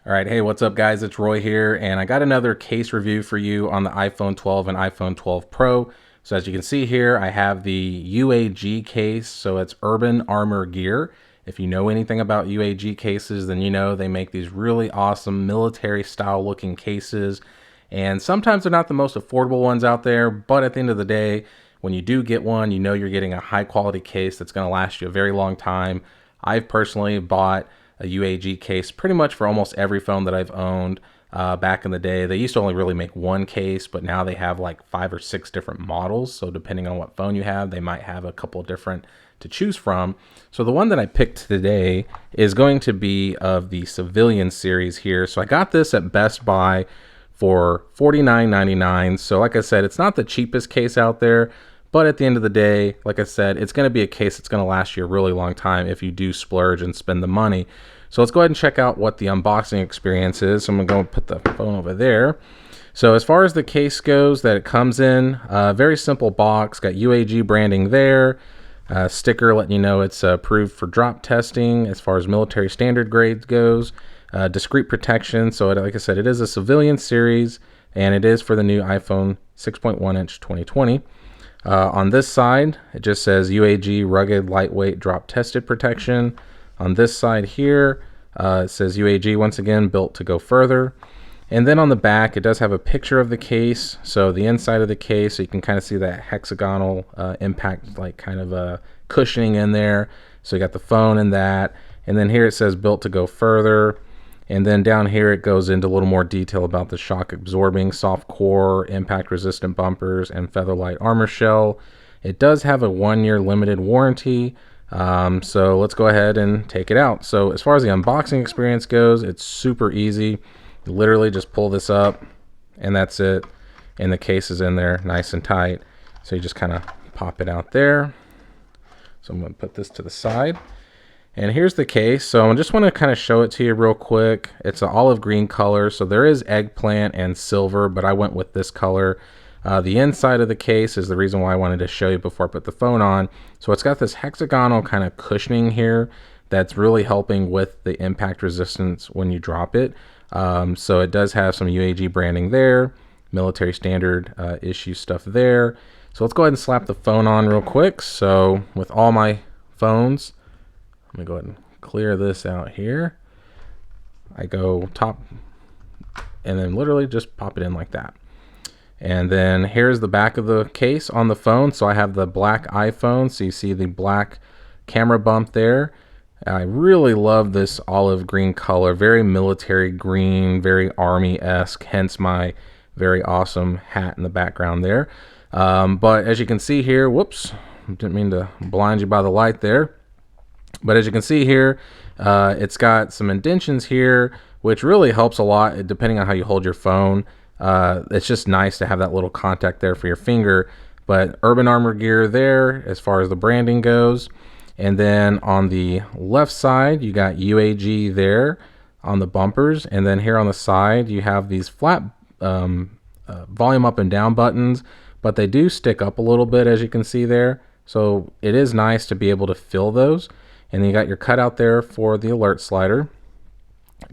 All right, hey, what's up, guys? It's Roy here, and I got another case review for you on the iPhone 12 and iPhone 12 Pro. So as you can see here, I have the UAG case, so it's Urban Armor Gear. If you know anything about UAG cases, then you know they make these really awesome military-style looking cases, and sometimes they're not the most affordable ones out there, but at the end of the day, when you do get one, you know you're getting a high-quality case that's going to last you a very long time. I've personally bought a UAG case pretty much for almost every phone that I've owned. Back in the day, they used to only really make one case, but now they have like 5 or 6 different models. So depending on what phone you have, they might have a couple different to choose from. So the one that I picked today is going to be of the civilian series here. So I got this at Best Buy for $49.99. So like I said, it's not the cheapest case out there, but at the end of the day, like I said, it's going to be a case that's going to last you a really long time if you do splurge and spend the money. So let's go ahead and check out what the unboxing experience is. So I'm going to go and put the phone over there. So as far as the case goes that it comes in, very simple box, got UAG branding there, sticker letting you know it's approved for drop testing as far as military standard grades goes, discrete protection. So like I said, it is a civilian series and it is for the new iPhone 6.1 inch 2020. On this side, it just says UAG rugged, lightweight, drop tested protection. On this side here, it says UAG once again built to go further. And then on the back, it does have a picture of the case. So the inside of the case, so you can kind of see that hexagonal impact, like kind of cushioning in there. So you got the phone in that. And then here it says built to go further. And then down here, it goes into a little more detail about the shock absorbing soft core, impact resistant bumpers, and featherlight armor shell. It does have a 1-year limited warranty. So let's go ahead and take it out. So as far as the unboxing experience goes, it's super easy. You literally just pull this up and that's it. And the case is in there nice and tight. So you just kind of pop it out there. So I'm going to put this to the side. And here's the case. So I just want to kind of show it to you real quick. It's an olive green color. So there is eggplant and silver, but I went with this color. The inside of the case is the reason why I wanted to show you before I put the phone on. So it's got this hexagonal kind of cushioning here that's really helping with the impact resistance when you drop it. So it does have some UAG branding there, military standard issue stuff there. So let's go ahead and slap the phone on real quick. So with all my phones, let me go ahead and clear this out here. I go top and then literally just pop it in like that. And then here's the back of the case on the phone. So I have the black iPhone. So you see the black camera bump there. I really love this olive green color, very military green, very army-esque, hence my very awesome hat in the background there. But as you can see here, whoops, didn't mean to blind you by the light there. But as you can see here, it's got some indentions here, which really helps a lot depending on how you hold your phone. It's just nice to have that little contact there for your finger. But Urban Armor Gear there as far as the branding goes. And then on the left side, you got UAG there on the bumpers. And then here on the side, you have these flat volume up and down buttons, but they do stick up a little bit, as you can see there. So it is nice to be able to fill those. And then you got your cutout there for the alert slider.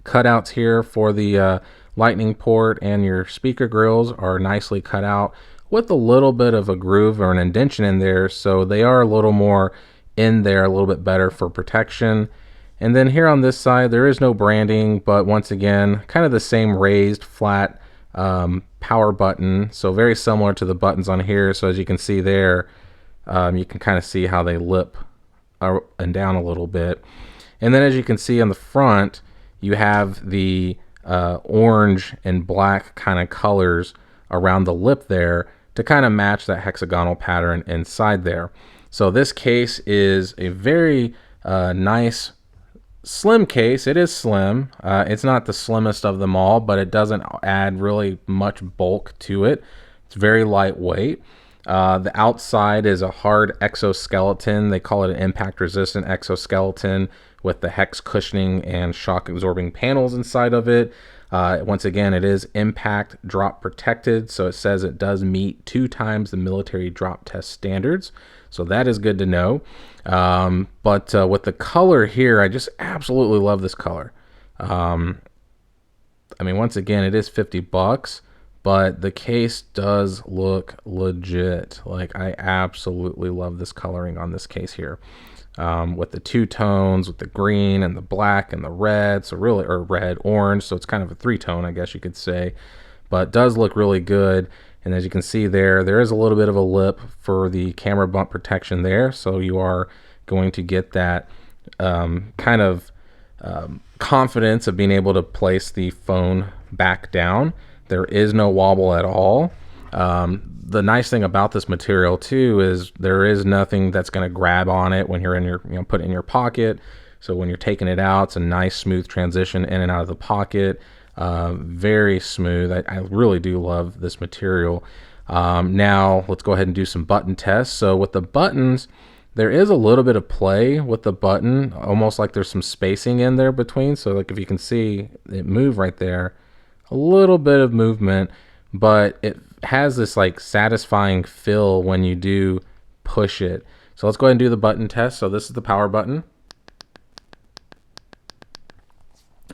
Cutouts here for the lightning port and your speaker grills are nicely cut out with a little bit of a groove or an indentation in there. So they are a little more in there, a little bit better for protection. And then here on this side, there is no branding, but once again, kind of the same raised flat power button. So very similar to the buttons on here. So as you can see there, you can kind of see how they lip and down a little bit. And then as you can see on the front, you have the orange and black kind of colors around the lip there to kind of match that hexagonal pattern inside there. So this case is a very nice slim case. It is slim. It's not the slimmest of them all, but it doesn't add really much bulk to it. It's very lightweight. The outside is a hard exoskeleton. They call it an impact resistant exoskeleton with the hex cushioning and shock absorbing panels inside of it. Once again, it is impact drop protected. So it says it does meet 2 times the military drop test standards. So that is good to know. But with the color here, I just absolutely love this color. I mean, once again, it is 50 bucks, but the case does look legit. Like, I absolutely love this coloring on this case here. With the two tones, with the green and the black and the red, so really, or red, orange, so it's kind of a three-tone, I guess you could say, but does look really good. And as you can see there is a little bit of a lip for the camera bump protection there, so you are going to get that kind of confidence of being able to place the phone back down. There is no wobble at all. The nice thing about this material too is there is nothing that's going to grab on it when you're in your, put it in your pocket. So when you're taking it out, it's a nice smooth transition in and out of the pocket. Very smooth. I really do love this material. Now let's go ahead and do some button tests. So with the buttons, there is a little bit of play with the button, almost like there's some spacing in there between. So like if you can see it move right there, a little bit of movement, but it has this like satisfying feel when you do push it. So let's go ahead and do the button test. So this is the power button.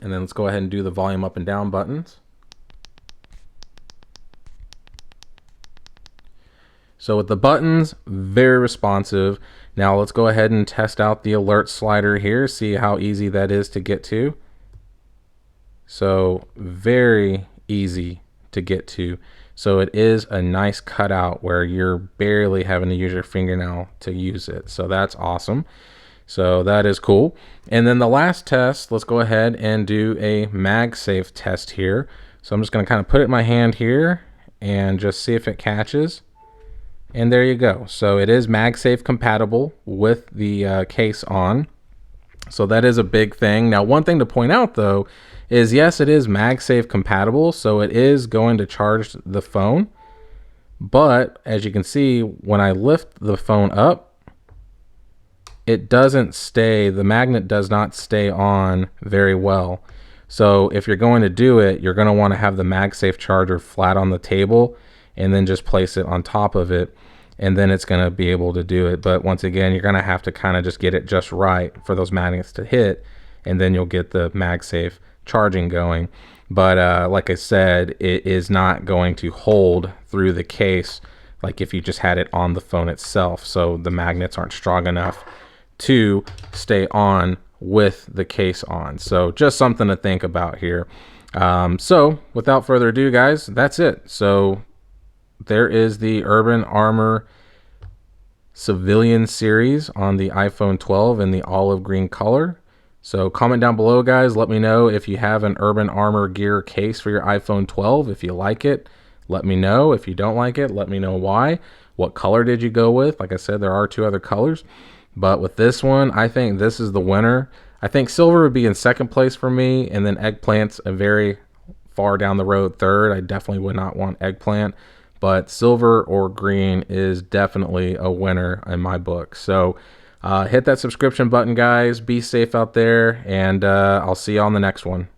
And then let's go ahead and do the volume up and down buttons. So with the buttons, very responsive. Now let's go ahead and test out the alert slider here, see how easy that is to get to. So very easy to get to. So it is a nice cutout where you're barely having to use your fingernail to use it. So that's awesome. So that is cool. And then the last test, let's go ahead and do a MagSafe test here. So I'm just going to kind of put it in my hand here and just see if it catches. And there you go. So it is MagSafe compatible with the case on. So that is a big thing. Now, one thing to point out though is yes, it is MagSafe compatible, so it is going to charge the phone. But as you can see, when I lift the phone up, it doesn't stay, the magnet does not stay on very well. So if you're going to do it, you're going to want to have the MagSafe charger flat on the table and then just place it on top of it, and then it's going to be able to do it. But once again, you're going to have to kind of just get it just right for those magnets to hit, and then you'll get the MagSafe charging going. But like I said, it is not going to hold through the case like if you just had it on the phone itself. So the magnets aren't strong enough to stay on with the case on. So just something to think about here. So without further ado, guys, that's it. So there is the Urban Armor Civilian series on the iPhone 12 in the olive green color. So comment down below, guys. Let me know if you have an Urban Armor Gear case for your iPhone 12. If you like it, let me know. If you don't like it, let me know why. What color did you go with? Like I said, there are two other colors. But with this one, I think this is the winner. I think silver would be in second place for me, and then eggplant's a very far down the road third. I definitely would not want eggplant, but silver or green is definitely a winner in my book. So hit that subscription button, guys. Be safe out there, and I'll see you on the next one.